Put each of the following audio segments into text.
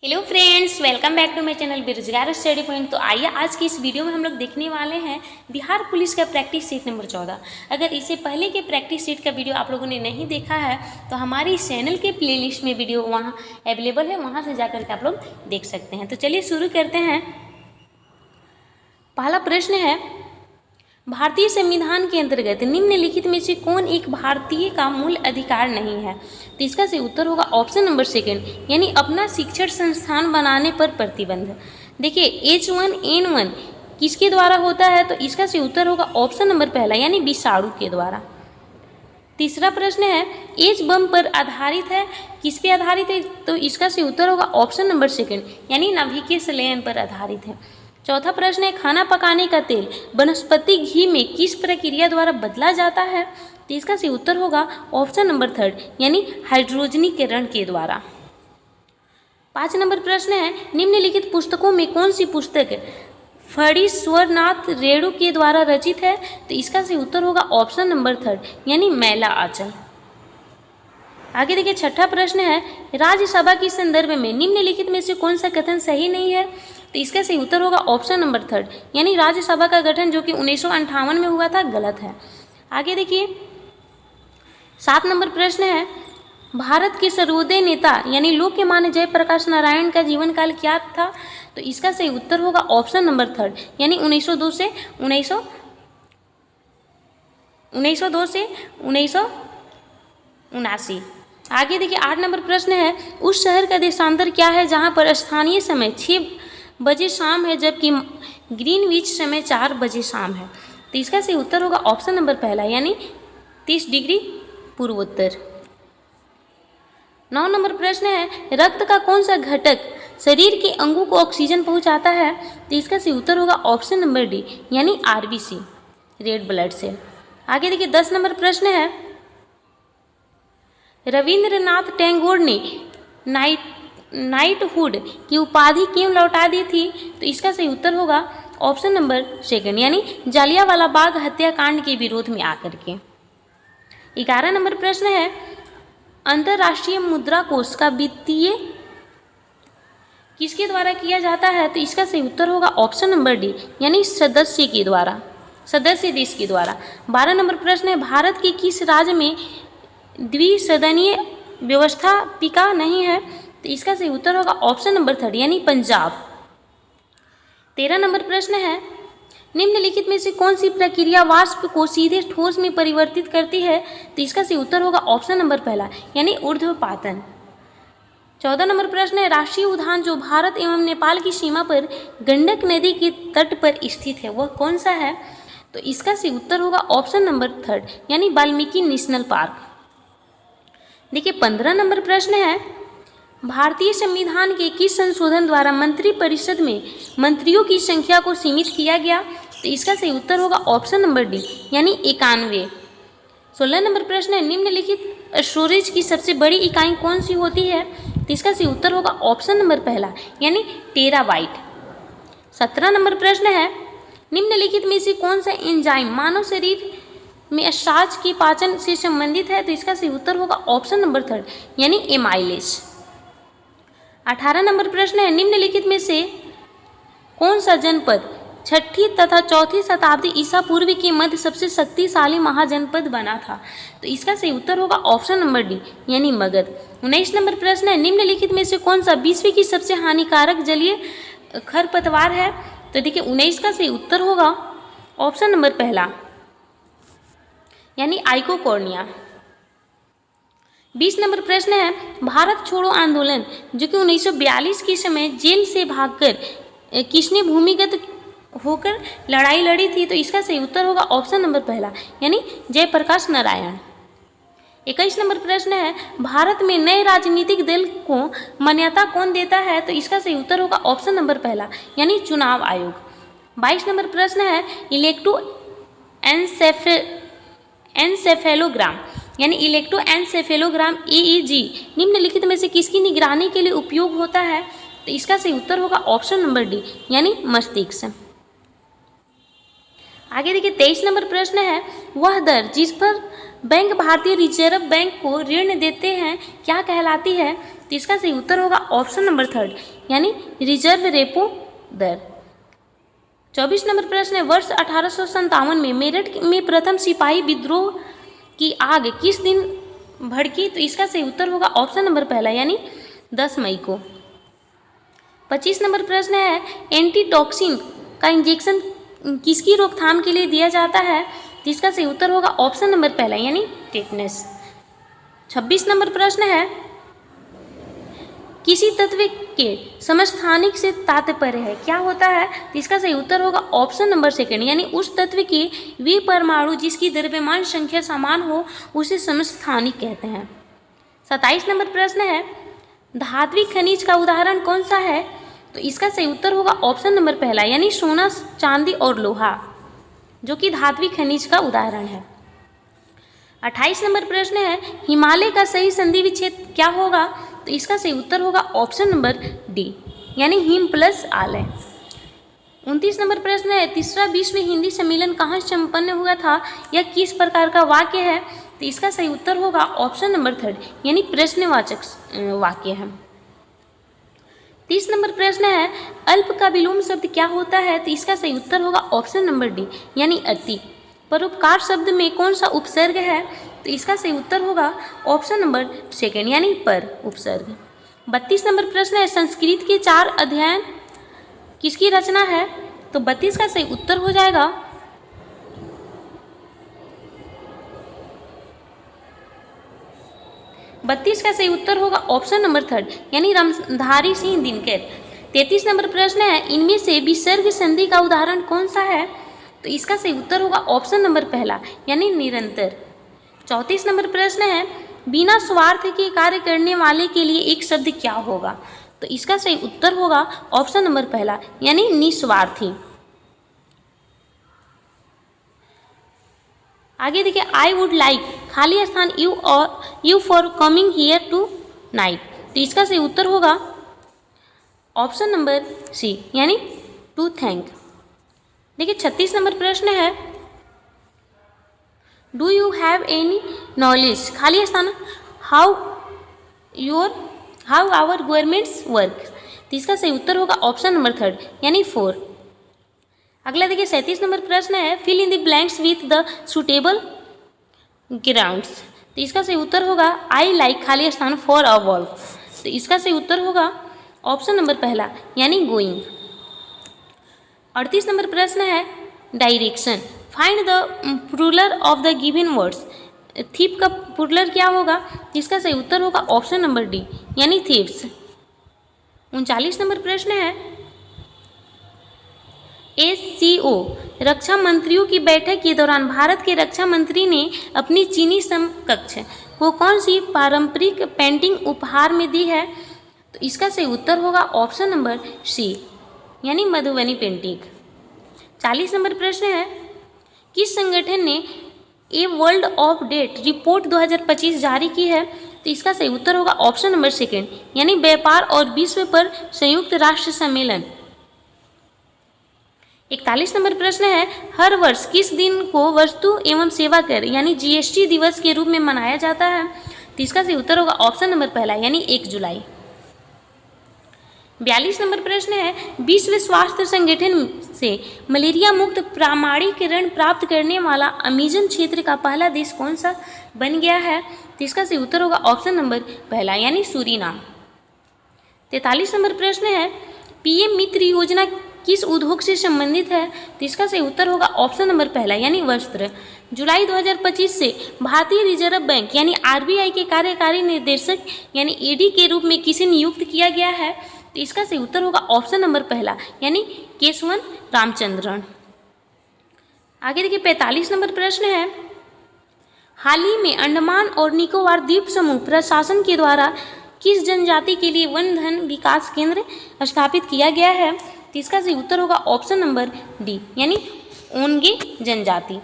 Hello friends, welcome back to my channel बेरोजगार study point. तो आइए आज की इस वीडियो में हम लोग देखने वाले हैं बिहार पुलिस का प्रैक्टिस सीट नंबर 14। अगर इससे पहले के प्रैक्टिस सीट का वीडियो आप लोगों ने नहीं देखा है तो हमारी इस चैनल के प्लेलिस्ट में वीडियो वहाँ अवेलेबल है, वहाँ से जाकर के आप लोग देख सकते हैं। तो चलिए शुरू करते हैं। पहला प्रश्न है, भारतीय संविधान के अंतर्गत निम्नलिखित में से कौन एक भारतीय का मूल अधिकार नहीं है? तो इसका सही उत्तर होगा ऑप्शन नंबर सेकंड, यानी अपना शिक्षण संस्थान बनाने पर प्रतिबंध। देखिए H1N1 किसके द्वारा होता है? तो इसका सही उत्तर होगा ऑप्शन नंबर पहला, यानी विषाणु के द्वारा। तीसरा प्रश्न है, एच बम पर आधारित है, किस पे आधारित है? तो इसका सही उत्तर होगा ऑप्शन नंबर सेकंड, यानी नाभिकीय संलयन पर आधारित है। चौथा प्रश्न है, खाना पकाने का तेल वनस्पति घी में किस प्रक्रिया द्वारा बदला जाता है? तो इसका सही उत्तर होगा ऑप्शन नंबर थर्ड, यानी हाइड्रोजनीकरण के द्वारा। 5 नंबर प्रश्न है, निम्नलिखित पुस्तकों में कौन सी पुस्तक फणीश्वरनाथ रेणु के द्वारा रचित है? तो इसका सही उत्तर होगा ऑप्शन नंबर थर्ड, यानी मैला आंचल। आगे देखिए छठा प्रश्न है, राज्यसभा के संदर्भ में निम्नलिखित में से कौन सा कथन सही नहीं है? तो इसका सही उत्तर होगा ऑप्शन नंबर थर्ड, यानी राज्यसभा का गठन जो कि 1958 में हुआ था गलत है। आगे देखिए 7 नंबर प्रश्न है, भारत के सर्वोदय नेता यानी लोकमान्य जयप्रकाश नारायण का जीवन काल क्या था? तो इसका सही उत्तर होगा ऑप्शन नंबर थर्ड, यानी 1902 से 1979। आगे देखिए 8 नंबर प्रश्न है, उस शहर का देशांतर क्या है जहां पर स्थानीय समय 6 बजे शाम है जबकि ग्रीनविच समय 4 बजे शाम है? तो इसका सही उत्तर होगा ऑप्शन नंबर पहला, यानी 30 डिग्री पूर्वोत्तर। 9 नंबर प्रश्न है, रक्त का कौन सा घटक शरीर के अंगों को ऑक्सीजन पहुंचाता है? तो इसका सही उत्तर होगा ऑप्शन नंबर डी, यानी आरबीसी, रेड ब्लड सेल। आगे देखिए 10 नंबर प्रश्न है, रविंद्रनाथ टैगोर ने नाइटहुड की उपाधि क्यों लौटा दी थी? तो इसका सही उत्तर होगा ऑप्शन नंबर सेकंड, यानी जालियांवाला बाग हत्याकांड के विरोध में आकर के। 11 नंबर प्रश्न है, अंतर्राष्ट्रीय मुद्रा कोष का वित्तीय किसके द्वारा किया जाता है? तो इसका सही उत्तर होगा ऑप्शन नंबर डी, यानी सदस्य के द्वारा, सदस्य देश के द्वारा। 12 नंबर प्रश्न है, भारत के किस राज्य में द्विसदनीय व्यवस्थापिका नहीं है? तो इसका सही उत्तर होगा ऑप्शन नंबर थर्ड, यानी पंजाब। 13 नंबर प्रश्न है, निम्नलिखित में से कौन सी प्रक्रिया वाष्प को सीधे ठोस में परिवर्तित करती है? तो इसका सही उत्तर होगा ऑप्शन नंबर पहला, यानी ऊर्ध्वपातन। 14 नंबर प्रश्न है, राष्ट्रीय उद्यान जो भारत एवं नेपाल की सीमा पर गंडक नदी के तट पर स्थित है वह कौन सा है? तो इसका सही उत्तर होगा ऑप्शन नंबर थर्ड, यानी वाल्मीकि नेशनल पार्क। देखिए 15 नंबर प्रश्न है, भारतीय संविधान के किस संशोधन द्वारा मंत्रिपरिषद में मंत्रियों की संख्या को सीमित किया गया? तो इसका सही उत्तर होगा ऑप्शन नंबर डी, यानी 91। 16 नंबर प्रश्न है, निम्नलिखित स्टोरेज की सबसे बड़ी इकाई कौन सी होती है? तो इसका सही उत्तर होगा ऑप्शन नंबर पहला, यानी टेराबाइट। 17 नंबर प्रश्न है, निम्नलिखित में से कौन सा एंजाइम मानव शरीर में स्टार्च के पाचन से संबंधित है? तो इसका सही उत्तर होगा ऑप्शन नंबर थर्ड, यानी एमाइलेज। 18 नंबर प्रश्न है, निम्नलिखित में से कौन सा जनपद 6ठी तथा 4ठी शताब्दी ईसा पूर्व के मध्य सबसे शक्तिशाली महाजनपद बना था? तो इसका सही उत्तर होगा ऑप्शन नंबर डी, यानी मगध। 19 नंबर प्रश्न है, निम्नलिखित में से कौन सा विश्व की सबसे हानिकारक जलीय खरपतवार है? तो देखिए 19 का सही उत्तर होगा ऑप्शन नंबर पहला, यानी आइकोकॉर्निया। 20 नंबर प्रश्न है, भारत छोड़ो आंदोलन जो कि 1942 के समय जेल से भागकर किसने भूमिगत होकर लड़ाई लड़ी थी? तो इसका सही उत्तर होगा ऑप्शन नंबर पहला, यानी जयप्रकाश नारायण। 21 नंबर प्रश्न है, भारत में नए राजनीतिक दल को मान्यता कौन देता है? तो इसका सही उत्तर होगा ऑप्शन नंबर पहला, यानी चुनाव आयोग। 22 नंबर प्रश्न है, इलेक्ट्रोएन्सेफेलोग्राम यानी इलेक्ट्रोएन्सेफेलोग्राम EEG निम्नलिखित में से किसकी निगरानी के लिए उपयोग होता है? तो इसका सही उत्तर होगा ऑप्शन नंबर डी, यानी मस्तिष्क। आगे देखिए 23 नंबर प्रश्न है, वह दर जिस पर बैंक भारतीय रिजर्व बैंक को ऋण देते हैं क्या कहलाती है? तो इसका सही उत्तर होगा ऑप्शन नंबर थर्ड, यानी रिजर्व रेपो दर। 24 नंबर प्रश्न है, वर्ष 1857 में मेरठ में प्रथम सिपाही विद्रोह की आग किस दिन भड़की? तो इसका सही उत्तर होगा ऑप्शन नंबर पहला, यानी 10 मई को। 25 नंबर प्रश्न है, एंटीटॉक्सिन का इंजेक्शन किसकी रोकथाम के लिए दिया जाता है? तो इसका सही उत्तर होगा ऑप्शन नंबर पहला, यानी टेटनस। 26 नंबर प्रश्न है, किसी तत्व के समस्थानिक से तात्पर्य है, क्या होता है? तो इसका सही उत्तर होगा ऑप्शन नंबर सेकंड, यानी उस तत्व के वे परमाणु जिसकी द्रव्यमान संख्या समान हो उसे समस्थानिक कहते हैं। 27 नंबर प्रश्न है, धात्विक खनिज का उदाहरण कौन सा है? तो इसका सही उत्तर होगा ऑप्शन नंबर पहला, यानी सोना, चांदी और लोहा, जो कि धात्विक खनिज का उदाहरण है। 28 नंबर प्रश्न है, हिमालय का सही संधि विच्छेद क्या होगा? तो इसका सही उत्तर होगा ऑप्शन नंबर डी, यानी हिम प्लस आलय। 29 नंबर प्रश्न है, तीसरा विश्व हिंदी सम्मेलन कहाँ संपन्न हुआ था? यह किस प्रकार का वाक्य है? तो इसका सही उत्तर होगा ऑप्शन नंबर थर्ड, यानी प्रश्नवाचक वाक्य है। 30 नंबर प्रश्न है, अल्प का विलोम शब्द क्या होता है? तो इसका सही उत्तर होगा ऑप्शन नंबर डी, यानी अति। परोपकार शब्द में कौन सा उपसर्ग है? तो इसका सही उत्तर होगा ऑप्शन नंबर सेकंड, यानी पर उपसर्ग। 32 नंबर प्रश्न है, संस्कृत के 4 अध्ययन किसकी रचना है? तो 32 का सही उत्तर हो जाएगा 32 का सही उत्तर होगा ऑप्शन नंबर थर्ड, यानी रामधारी सिंह दिनकर। 33 नंबर प्रश्न है, इनमें से विसर्ग संधि का उदाहरण कौन सा है? तो इसका सही उत्तर होगा ऑप्शन नंबर पहला, यानी निरंतर। 34 नंबर प्रश्न है, बिना स्वार्थ के कार्य करने वाले के लिए एक शब्द क्या होगा? तो इसका सही उत्तर होगा ऑप्शन नंबर पहला, यानी निस्वार्थी। आगे देखिए, आई वुड लाइक खाली स्थान you for coming here tonight. तो इसका सही उत्तर होगा ऑप्शन नंबर सी, यानी टू थैंक। देखिए 36 नंबर प्रश्न है, do you have any knowledge खाली स्थान हाउ आवर गवर्नमेंट्स वर्क। तो इसका सही उत्तर होगा ऑप्शन नंबर थर्ड, यानी 4। अगला देखिए 37 नंबर प्रश्न है, fill in the blanks with the suitable grounds. तो इसका सही उत्तर होगा आई लाइक खाली स्थान फॉर अ वॉल्फ। तो इसका सही उत्तर होगा ऑप्शन नंबर पहला, यानी गोइंग। 38 नंबर प्रश्न है, direction find the plural of the given words. Thief का प्लूरल क्या होगा? इसका सही उत्तर होगा ऑप्शन नंबर डी, यानी थीव्स। 39 नंबर प्रश्न है, SCO रक्षा मंत्रियों की बैठक के दौरान भारत के रक्षा मंत्री ने अपनी चीनी समकक्ष को कौन सी पारंपरिक पेंटिंग उपहार में दी है? तो इसका सही उत्तर होगा ऑप्शन नंबर सी, यानी मधुबनी पेंटिंग। 40 नंबर प्रश्न है, किस संगठन ने a world of date report 2025 जारी की है? तो इसका सही उत्तर होगा ऑप्शन नंबर सेकेंड, यानी व्यापार और विश्व पर संयुक्त राष्ट्र सम्मेलन। 41 नंबर प्रश्न है, हर वर्ष किस दिन को वस्तु एवं सेवा कर यानी GST दिवस के रूप में मनाया जाता है? तो इसका सही उत्तर होगा ऑप्शन नंबर पहला, यानी 1 जुलाई। 42 नंबर प्रश्न है, विश्व स्वास्थ्य संगठन से मलेरिया मुक्त प्रमाणीकरण प्राप्त करने वाला अमेजन क्षेत्र का पहला देश कौन सा बन गया है? तो इसका सही उत्तर होगा ऑप्शन नंबर पहला, यानी सूरीनाम। 43 नंबर प्रश्न है, PM मित्र योजना किस उद्योग से संबंधित है? तो इसका सही उत्तर होगा ऑप्शन नंबर पहला, यानी वस्त्र। जुलाई 2025 से भारतीय रिजर्व बैंक यानी RBI के कार्यकारी निर्देशक यानी AD के रूप में किसे नियुक्त किया गया है? तो इसका सही उत्तर होगा ऑप्शन नंबर पहला, यानी केशवन रामचंद्रन। आगे देखिए 45 नंबर प्रश्न है, हाल ही में अंडमान और निकोबार द्वीप समूह प्रशासन के द्वारा किस जनजाति के लिए वन धन विकास केंद्र स्थापित किया गया है? तो इसका सही उत्तर होगा ऑप्शन नंबर डी, यानी ओनगे जनजाति।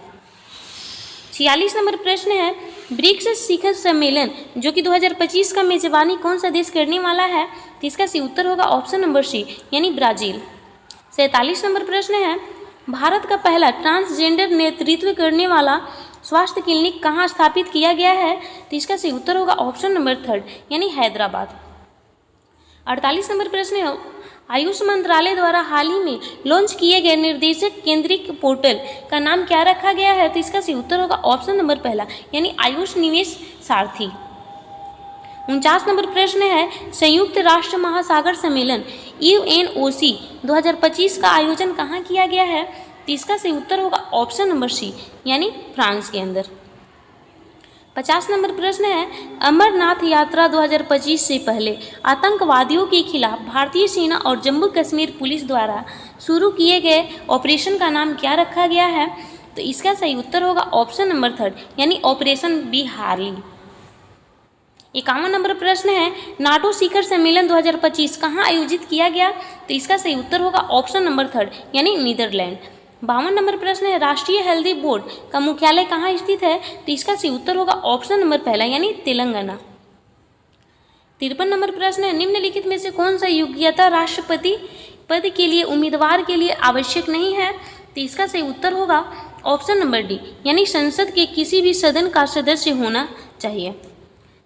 46 नंबर प्रश्न है, ब्रिक्स शिखर सम्मेलन जो कि 2025 का मेजबानी कौन सा देश करने वाला है? तो इसका सही उत्तर होगा ऑप्शन नंबर सी, यानी ब्राजील। 47 नंबर प्रश्न है, भारत का पहला ट्रांसजेंडर नेतृत्व करने वाला स्वास्थ्य क्लिनिक कहाँ स्थापित किया गया है? तो इसका सही उत्तर होगा ऑप्शन नंबर थर्ड, यानी हैदराबाद। 48 नंबर प्रश्न है, आयुष मंत्रालय द्वारा हाल ही में लॉन्च किए गए निर्देशक केंद्रित पोर्टल का नाम क्या रखा गया है? तो इसका सही उत्तर होगा ऑप्शन नंबर पहला, यानी आयुष निवेश सारथी। 49 नंबर प्रश्न है, संयुक्त राष्ट्र महासागर सम्मेलन UNOC 2025 का आयोजन कहाँ किया गया है? तो इसका सही उत्तर होगा ऑप्शन नंबर सी, यानी फ्रांस के अंदर। 50 नंबर प्रश्न है, अमरनाथ यात्रा 2025 से पहले आतंकवादियों के खिलाफ भारतीय सेना और जम्मू कश्मीर पुलिस द्वारा शुरू किए गए ऑपरेशन का नाम क्या रखा गया है? तो इसका सही उत्तर होगा ऑप्शन नंबर थर्ड, यानी ऑपरेशन बिहारली। 51 नंबर प्रश्न है, नाटो शिखर सम्मेलन 2025 कहाँ आयोजित किया गया? तो इसका सही उत्तर होगा ऑप्शन नंबर थर्ड, यानी नीदरलैंड। 52 नंबर प्रश्न है, राष्ट्रीय हल्दी बोर्ड का मुख्यालय कहाँ स्थित है? तो इसका सही उत्तर होगा ऑप्शन नंबर पहला, यानी तेलंगाना। 53 नंबर प्रश्न है, निम्नलिखित में से कौन सा योग्यता राष्ट्रपति पद के लिए उम्मीदवार के लिए आवश्यक नहीं है? तो इसका सही उत्तर होगा ऑप्शन नंबर डी, यानी संसद के किसी भी सदन का सदस्य होना चाहिए।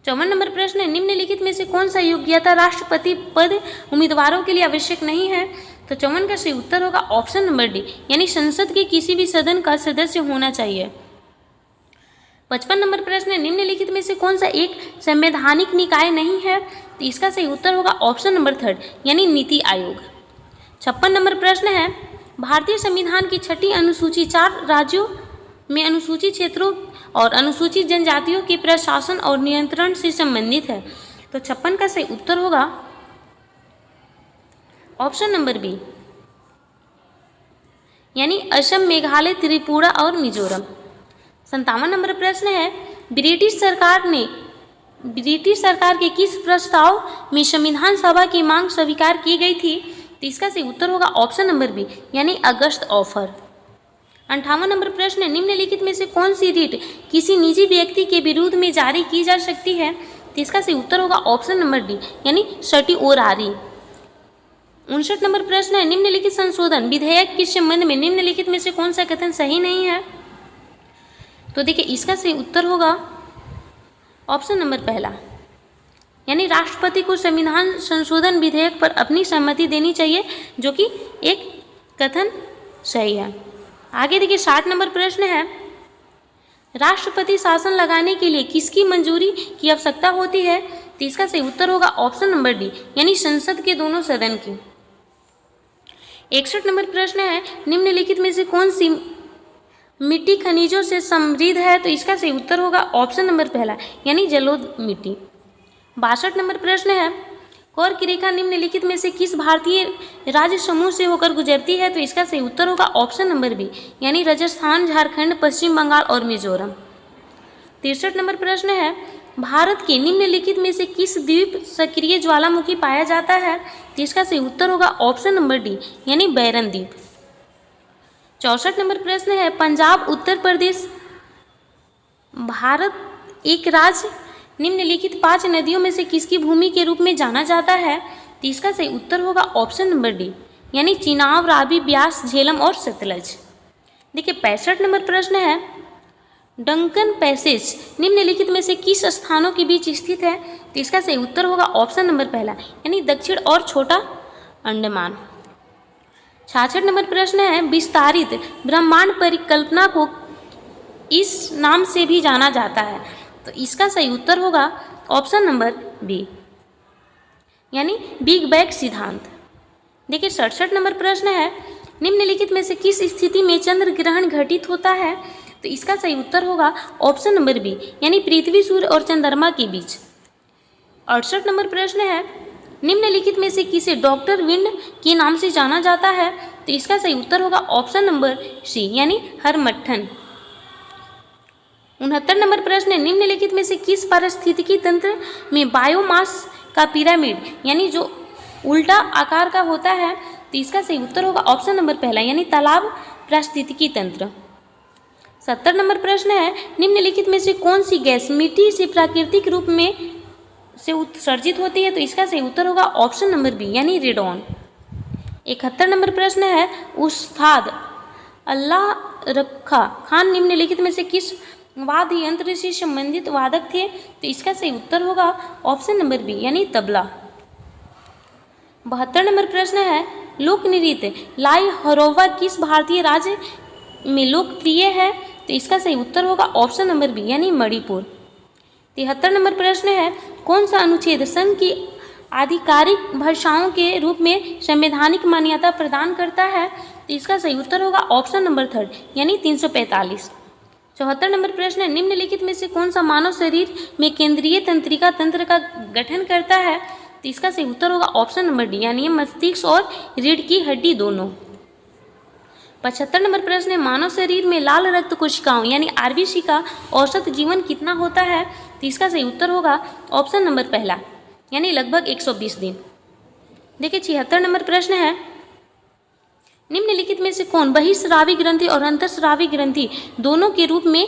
54 नंबर प्रश्न है, निम्नलिखित में से कौन सा योग्यता राष्ट्रपति पद उम्मीदवारों के लिए आवश्यक नहीं है? तो 54 का सही उत्तर होगा ऑप्शन नंबर डी, यानी संसद के किसी भी सदन का सदस्य होना चाहिए। 55 नंबर प्रश्न है, निम्नलिखित में से कौन सा एक संवैधानिक निकाय नहीं है? तो इसका सही उत्तर होगा ऑप्शन नंबर थर्ड, यानी नीति आयोग। 56 नंबर प्रश्न है, भारतीय संविधान की 6ठी अनुसूची 4 राज्यों में अनुसूचित क्षेत्रों और अनुसूचित जनजातियों के प्रशासन और नियंत्रण से संबंधित है। तो 56 का सही उत्तर होगा ऑप्शन नंबर बी, यानी असम, मेघालय, त्रिपुरा और मिजोरम। 57 नंबर प्रश्न है, ब्रिटिश सरकार के किस प्रस्ताव में संविधान सभा की मांग स्वीकार की गई थी? तो इसका सही उत्तर होगा ऑप्शन नंबर बी, यानी अगस्त ऑफर। 58 नंबर प्रश्न है, निम्नलिखित में से कौन सी रीट किसी निजी व्यक्ति के विरुद्ध में जारी की जा सकती है? तो इसका सही उत्तर होगा ऑप्शन नंबर डी, यानी सर्टिओरारी। 59 नंबर प्रश्न है, निम्नलिखित संशोधन विधेयक के संबंध में निम्नलिखित में से कौन सा कथन सही नहीं है? तो देखिए, इसका सही उत्तर होगा ऑप्शन नंबर पहला, यानी राष्ट्रपति को संविधान संशोधन विधेयक पर अपनी सहमति देनी चाहिए, जो कि एक कथन सही है। आगे देखिए, 60 नंबर प्रश्न है, राष्ट्रपति शासन लगाने के लिए किसकी मंजूरी की आवश्यकता होती है? तो इसका सही उत्तर होगा ऑप्शन नंबर डी, यानी संसद के दोनों सदन की। 61 नंबर प्रश्न है, निम्नलिखित में से कौन सी मिट्टी खनिजों से समृद्ध है? तो इसका सही उत्तर होगा ऑप्शन नंबर पहला, यानी जलोढ़ मिट्टी। 62 नंबर प्रश्न है, कौर की रेखा निम्नलिखित में से किस भारतीय राज्य समूह से होकर गुजरती है? तो इसका सही उत्तर होगा ऑप्शन नंबर बी, यानी राजस्थान, झारखंड, पश्चिम बंगाल और मिजोरम। 63 नंबर प्रश्न है, भारत के निम्नलिखित में से किस द्वीप सक्रिय ज्वालामुखी पाया जाता है? तो इसका सही उत्तर होगा ऑप्शन नंबर डी, यानी बैरन द्वीप। 64 नंबर प्रश्न है, पंजाब, उत्तर प्रदेश, भारत एक राज्य निम्नलिखित 5 नदियों में से किसकी भूमि के रूप में जाना जाता है? तो इसका सही उत्तर होगा ऑप्शन नंबर डी, यानी चिनाब, रावी, ब्यास, झेलम और सतलज। देखिए, 65 नंबर प्रश्न है, डंकन पैसेज निम्नलिखित में से किस स्थानों के बीच स्थित है? तो इसका सही उत्तर होगा ऑप्शन नंबर पहला, यानी दक्षिण और छोटा अंडमान। 66 नंबर प्रश्न है, विस्तारित ब्रह्मांड परिकल्पना को इस नाम से भी जाना जाता है? तो इसका सही उत्तर होगा ऑप्शन नंबर बी, यानी बिग बैंग सिद्धांत। देखिए, 67 नंबर प्रश्न है, निम्नलिखित में से किस स्थिति में चंद्र ग्रहण घटित होता है? तो इसका सही उत्तर होगा ऑप्शन नंबर बी, यानी पृथ्वी, सूर्य और चंद्रमा के बीच। 68 नंबर प्रश्न है, निम्नलिखित में से किसे डॉक्टर विंड के नाम से जाना जाता है? तो इसका सही उत्तर होगा ऑप्शन नंबर सी, यानी हरमट्ठन। 69 नंबर प्रश्न है, निम्नलिखित में से किस पारिस्थितिकी तंत्र में बायोमास का पिरामिड, यानी जो उल्टा आकार का होता है? तो इसका सही उत्तर होगा ऑप्शन नंबर पहला, यानी तालाब पारिस्थितिकी तंत्र। 70 नंबर प्रश्न है, निम्नलिखित में से कौन सी गैस मिट्टी से प्राकृतिक रूप में से उत्सर्जित होती है? तो इसका सही उत्तर होगा ऑप्शन नंबर बी, यानी रेडॉन। 71 नंबर प्रश्न है, उस्ताद अल्लाह रखा खान निम्नलिखित में से किस वाद्य यंत्र से संबंधित वादक थे? तो इसका सही उत्तर होगा ऑप्शन नंबर बी, यानी तबला। 72 नंबर प्रश्न है लोक नृत्य लाई हरोवा किस भारतीय राज्य में लोकप्रिय है? तो इसका सही उत्तर होगा ऑप्शन नंबर बी यानी मणिपुर। 73 नंबर प्रश्न है कौन सा अनुच्छेद संघ की आधिकारिक भाषाओं के रूप में संवैधानिक मान्यता प्रदान करता है? तो इसका सही उत्तर होगा ऑप्शन नंबर थर्ड यानी 345। 74 नंबर प्रश्न है निम्नलिखित में से कौन सा मानव शरीर में केंद्रीय तंत्रिका तंत्र का गठन करता है? तो इसका सही उत्तर होगा ऑप्शन नंबर डी यानी मस्तिष्क और रीढ़ की हड्डी दोनों। 75 नंबर प्रश्न है मानव शरीर में लाल रक्त कोशिकाओं यानी आरबीसी का औसत जीवन कितना होता है? तो इसका सही उत्तर होगा ऑप्शन नंबर पहला यानी लगभग 120 दिन। देखिए 76 नंबर प्रश्न है निम्नलिखित में से कौन बहिस्रावी ग्रंथि और अंतःस्रावी ग्रंथि दोनों के रूप में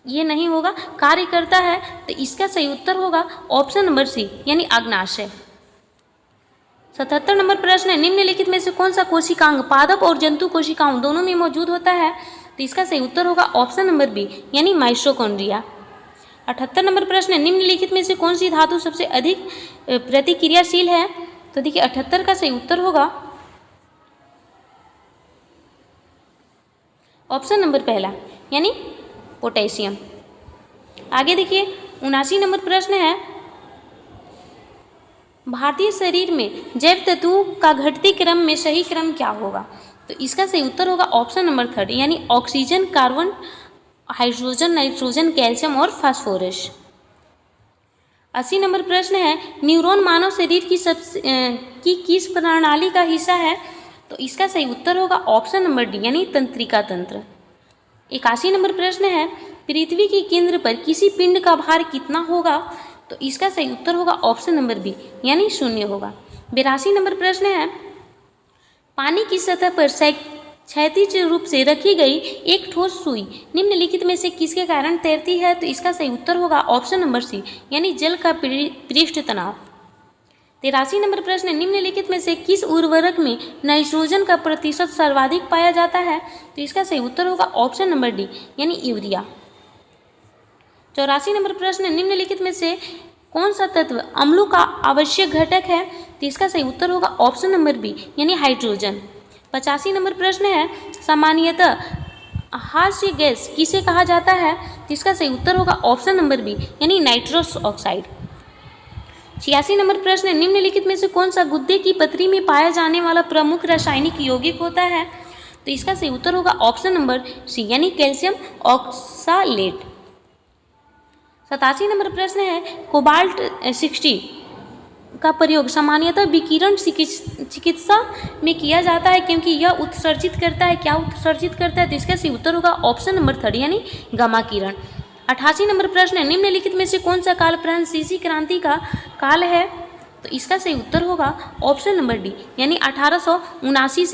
ये नहीं होगा कार्य करता है? तो इसका सही उत्तर होगा ऑप्शन नंबर सी यानी अग्नाशय। 77 नंबर प्रश्न है निम्नलिखित में से कौन सा कोशिकांग पादप और जंतु कोशिकाओं दोनों में मौजूद होता है? तो इसका सही उत्तर होगा ऑप्शन नंबर बी यानी माइटोकॉन्ड्रिया। 78 नंबर प्रश्न है निम्नलिखित में से कौन सी धातु सबसे अधिक प्रतिक्रियाशील है? तो देखिए 78 का सही उत्तर होगा ऑप्शन नंबर पहला यानी पोटेशियम। आगे देखिए 79 नंबर प्रश्न है भारतीय शरीर में जैव तत्वों का घटती क्रम में सही क्रम क्या होगा? तो इसका सही उत्तर होगा ऑप्शन नंबर थर्ड यानी oxygen carbon hydrogen nitrogen calcium और फास्फोरस। 80 नंबर प्रश्न है न्यूरॉन मानव शरीर की किस प्रणाली का हिस्सा है? तो इसका सही उत्तर होगा ऑप्शन नंबर डी यानी तंत्रिका तंत्र। 81 नंबर प्रश्न है पृथ्वी के केंद्र पर किसी पिंड का भार कितना होगा? तो इसका सही उत्तर होगा ऑप्शन नंबर बी यानी 0 होगा। 82 नंबर प्रश्न है पानी की सतह पर क्षैतिज रूप से रखी गई एक ठोस सुई निम्नलिखित में से किसके कारण तैरती है? तो इसका सही उत्तर होगा ऑप्शन नंबर सी यानी जल का पृष्ठ तनाव। 83 नंबर प्रश्न निम्नलिखित में से किस उर्वरक में नाइट्रोजन का प्रतिशत सर्वाधिक पाया जाता है? तो इसका सही उत्तर होगा ऑप्शन नंबर डी यानी यूरिया। 84 नंबर प्रश्न निम्नलिखित में से कौन सा तत्व अम्लों का आवश्यक घटक है? तो इसका सही उत्तर होगा ऑप्शन नंबर बी यानी हाइड्रोजन। 85 नंबर प्रश्न है सामान्यतः हास्य गैस किसे कहा जाता है? तो इसका सही उत्तर होगा ऑप्शन नंबर बी यानी नाइट्रस ऑक्साइड। 86 नंबर प्रश्न निम्नलिखित में से कौन सा गुर्दे की पथरी में पाया जाने वाला प्रमुख रासायनिक यौगिक होता है? तो इसका सही उत्तर होगा ऑप्शन नंबर सी यानी कैल्शियम ऑक्सालेट। 87 नंबर प्रश्न है कोबाल्ट 60 का प्रयोग सामान्यतः विकिरण चिकित्सा में किया जाता है क्योंकि यह उत्सर्जित करता है। क्या उत्सर्जित करता है? तो इसका सही उत्तर होगा ऑप्शन नंबर थर्ड यानी गामा किरण। 88 नंबर प्रश्न है निम्नलिखित में से कौन सा काल फ्रांसीसी क्रांति का काल है? तो इसका सही उत्तर होगा ऑप्शन नंबर डी यानी 1879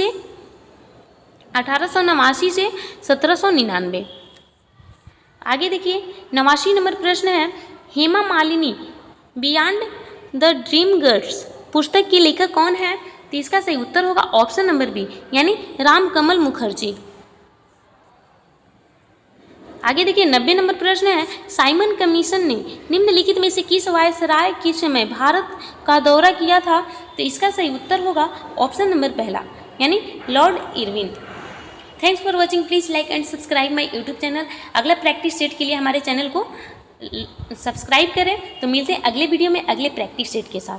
से 1799। आगे देखिए 89 नंबर प्रश्न है Hema Malini beyond the dream girls पुस्तक की लेखक कौन है? तो इसका सही उत्तर होगा ऑप्शन नंबर बी यानी रामकमल मुखर्जी। आगे देखिए 90 नंबर प्रश्न है साइमन कमीशन ने निम्नलिखित में से किस वायसराय के समय भारत का दौरा किया था? तो इसका सही उत्तर होगा ऑप्शन नंबर पहला यानी Lord Irwin. Thanks for watching. Please like and subscribe my YouTube channel. अगला प्रैक्टिस सेट के लिए हमारे चैनल को सब्सक्राइब करें। तो मिलते हैं अगले वीडियो में अगले प्रैक्टिस सेट के साथ।